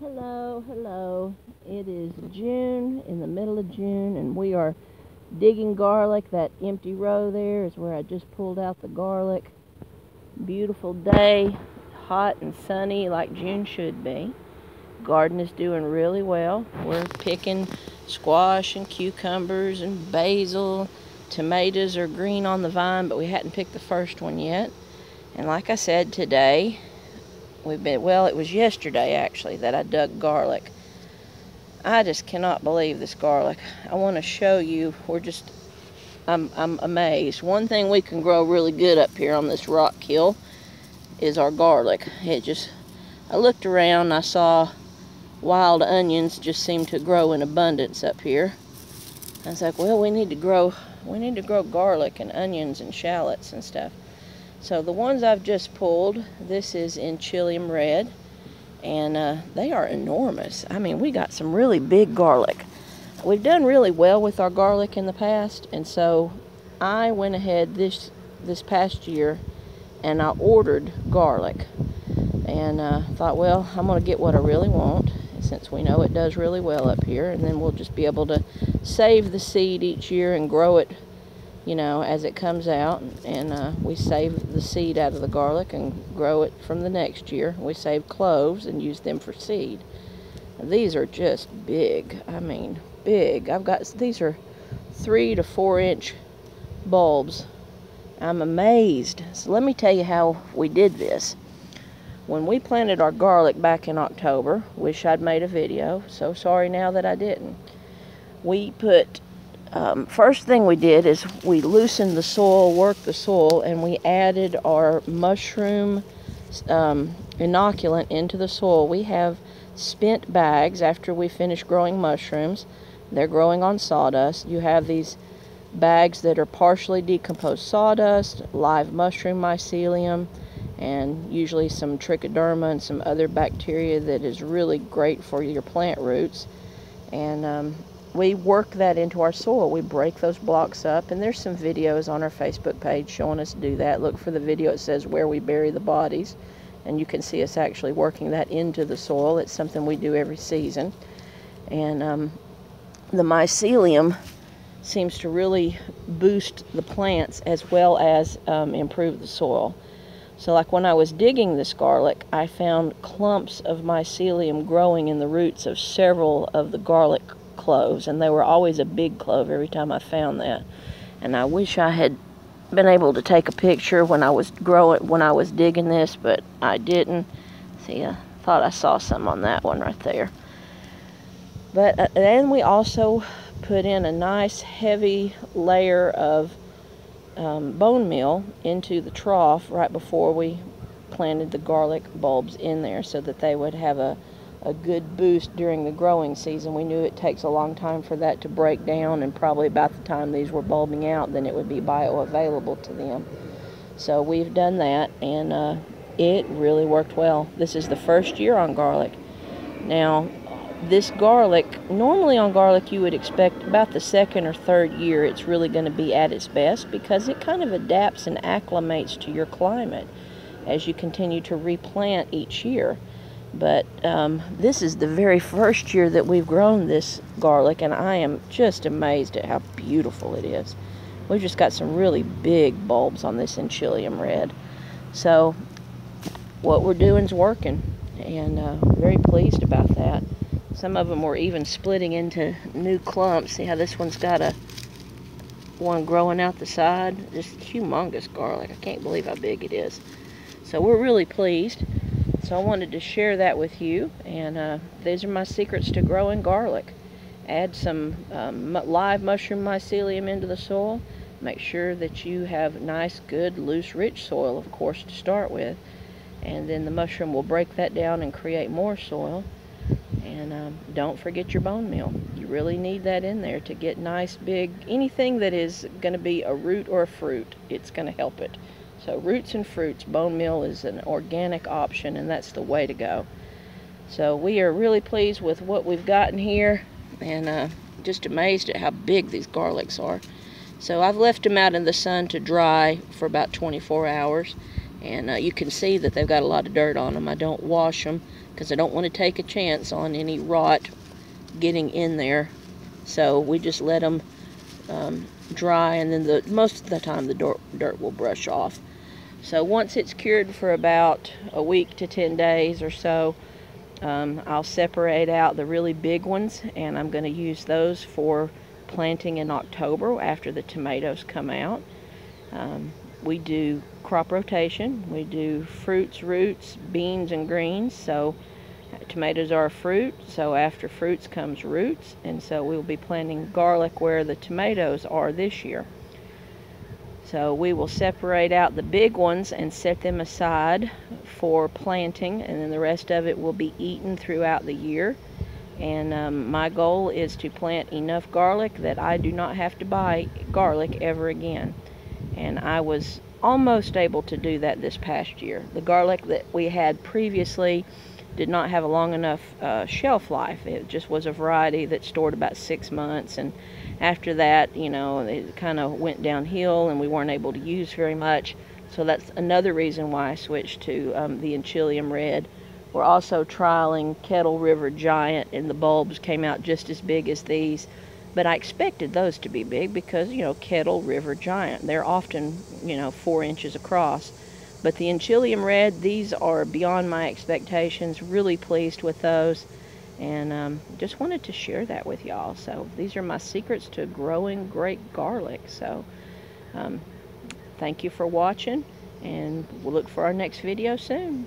Hello, hello. It is June, in the middle of June, and we are digging garlic. That empty row there is where I just pulled out the garlic. Beautiful day, hot and sunny like June should be. Garden is doing really well. We're picking squash and cucumbers and basil. Tomatoes are green on the vine, but we hadn't picked the first one yet. And like I said, today it was yesterday actually that I dug garlic. I just cannot believe this garlic. I want to show you. I'm amazed. One thing we can grow really good up here on this rock hill is our garlic. I looked around, I saw wild onions just seem to grow in abundance up here. I was like, well, we need to grow garlic and onions and shallots and stuff. So the ones I've just pulled, this is in Chilium Red. And they are enormous. I mean, we got some really big garlic. We've done really well with our garlic in the past, and so I went ahead this past year and I ordered garlic, and thought, well, I'm going to get what I really want, since we know it does really well up here, and then we'll just be able to save the seed each year and grow it, as it comes out. And we save the seed out of the garlic and grow it from the next year. We save cloves and use them for seed. These are just big. I mean, big. These are 3 to 4 inch bulbs. I'm amazed. So let me tell you how we did this. When we planted our garlic back in October, wish I'd made a video, so sorry now that I didn't. First thing we did is we loosened the soil, worked the soil, and we added our mushroom inoculant into the soil. We have spent bags after we finish growing mushrooms. They're growing on sawdust. You have these bags that are partially decomposed sawdust, live mushroom mycelium, and usually some trichoderma and some other bacteria that is really great for your plant roots. And we work that into our soil. We break those blocks up, and there's some videos on our Facebook page showing us do that. Look for the video. It says where we bury the bodies, and you can see us actually working that into the soil. It's something we do every season. And the mycelium seems to really boost the plants as well as improve the soil. So like when I was digging this garlic, I found clumps of mycelium growing in the roots of several of the garlic cloves, and they were always a big clove every time I found that. And I wish I had been able to take a picture when I was digging this, but I didn't. See, I thought I saw some on that one right there. But then we also put in a nice heavy layer of bone meal into the trough right before we planted the garlic bulbs in there, so that they would have a good boost during the growing season. We knew it takes a long time for that to break down, and probably about the time these were bulbing out, then it would be bioavailable to them. So we've done that, and it really worked well. This is the first year on garlic. Now, this garlic, normally on garlic you would expect about the second or third year it's really going to be at its best, because it kind of adapts and acclimates to your climate as you continue to replant each year. But this is the very first year that we've grown this garlic, and I am just amazed at how beautiful it is. We've just got some really big bulbs on this Chilium Red. So what we're doing is working, and very pleased about that. Some of them were even splitting into new clumps. See how this one's got one growing out the side? Just humongous garlic. I can't believe how big it is. So we're really pleased. So I wanted to share that with you, and these are my secrets to growing garlic. Add some live mushroom mycelium into the soil. Make sure that you have nice, good, loose, rich soil, of course, to start with. And then the mushroom will break that down and create more soil. And don't forget your bone meal. You really need that in there to get nice, big, anything that is going to be a root or a fruit, it's going to help it. So roots and fruits, bone meal is an organic option, and that's the way to go. So we are really pleased with what we've gotten here, and just amazed at how big these garlics are. So I've left them out in the sun to dry for about 24 hours, And you can see that they've got a lot of dirt on them. I don't wash them because I don't want to take a chance on any rot getting in there. So we just let them dry, and then most of the time the dirt will brush off. So once it's cured for about a week to 10 days or so, I'll separate out the really big ones, and I'm going to use those for planting in October after the tomatoes come out. We do crop rotation. We do fruits, roots, beans, and greens. So tomatoes are a fruit, so after fruits comes roots, and so we'll be planting garlic where the tomatoes are this year. So we will separate out the big ones and set them aside for planting, and then the rest of it will be eaten throughout the year. And my goal is to plant enough garlic that I do not have to buy garlic ever again. And I was almost able to do that this past year. The garlic that we had previously did not have a long enough shelf life. It just was a variety that stored about 6 months, and after that, you know, it kind of went downhill and we weren't able to use very much. So that's another reason why I switched to the Enchilium Red. We're also trialing Kettle River Giant, and the bulbs came out just as big as these, but I expected those to be big because, you know, Kettle River Giant, they're often, you know, 4 inches across. But the Enchilium Red, these are beyond my expectations. Really pleased with those, and just wanted to share that with y'all. So these are my secrets to growing great garlic. So thank you for watching, and we'll look for our next video soon.